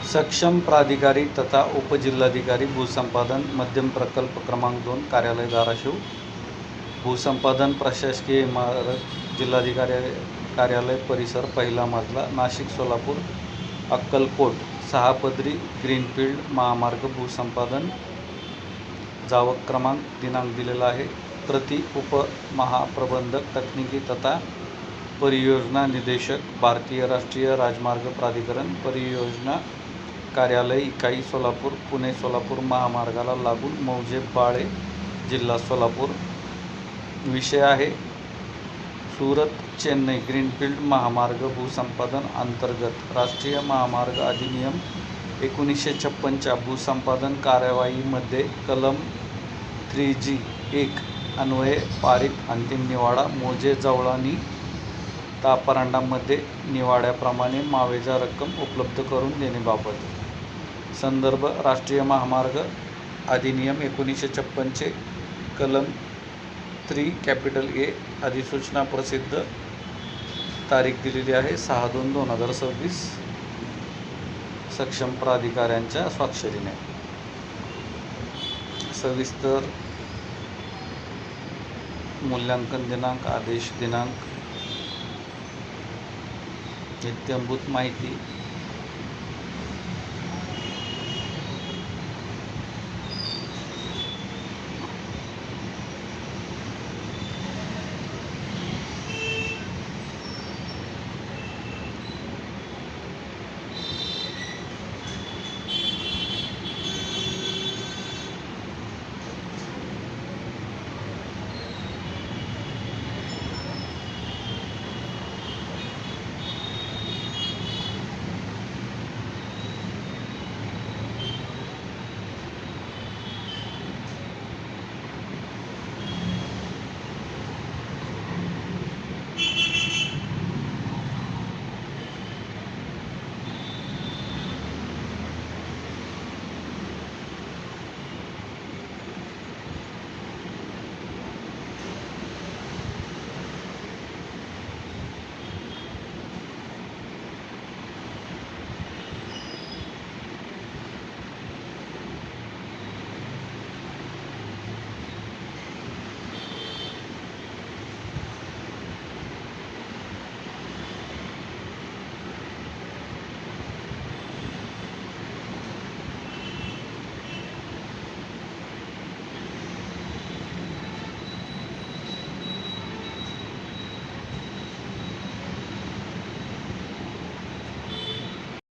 सक्षम प्राधिकारी तथा उपजिल्हाधिकारी भूसंपादन मध्यम प्रकल्प क्रमांक 2 कार्यालय धाराशिव। भूसंपादन प्रशासकीय इमारत जिल्हाधिकारी कार्यालय परिसर पहिला मजला नाशिक सोलापूर अक्कलकोट 6 पदरी ग्रीनफील्ड महामार्ग भूसंपादन जावक क्रमांक दिनांक दिलेला आहे। प्रति उपमहाप्रबंधक तकनीकी तथा परियोजना निदेशक भारतीय राष्ट्रीय राजमार्ग प्राधिकरण परियोजना कार्यालय इकाई सोलापूर पुणे सोलापूर महामार्गाला लागून मौजे बाळे जिल्हा सोलापूर। विषय आहे सुरत चेन्नई ग्रीनफील्ड महामार्ग भूसंपादन अंतर्गत राष्ट्रीय महामार्ग अधिनियम 1956च्या भूसंपादन कार्यवाहीमध्ये कलम 3G1 अन्वये पारित अंतिम निवाडा मौजे जवळानी तापरांडामध्ये निवाड्याप्रमाणे मावेजा रक्कम उपलब्ध करून देण्याबाबत। संदर्भ राष्ट्रीय महामार्ग अधिनियम 1956 कलम 3A अधिसूचना प्रसिद्ध तारीख दिलेली आहे 6/2/2026 सक्षम प्राधिकाऱ्यांच्या स्वाक्षरीने। सविस्तर मूल्यांकन दिनांक आदेश दिनांक इत्थंभूत माहिती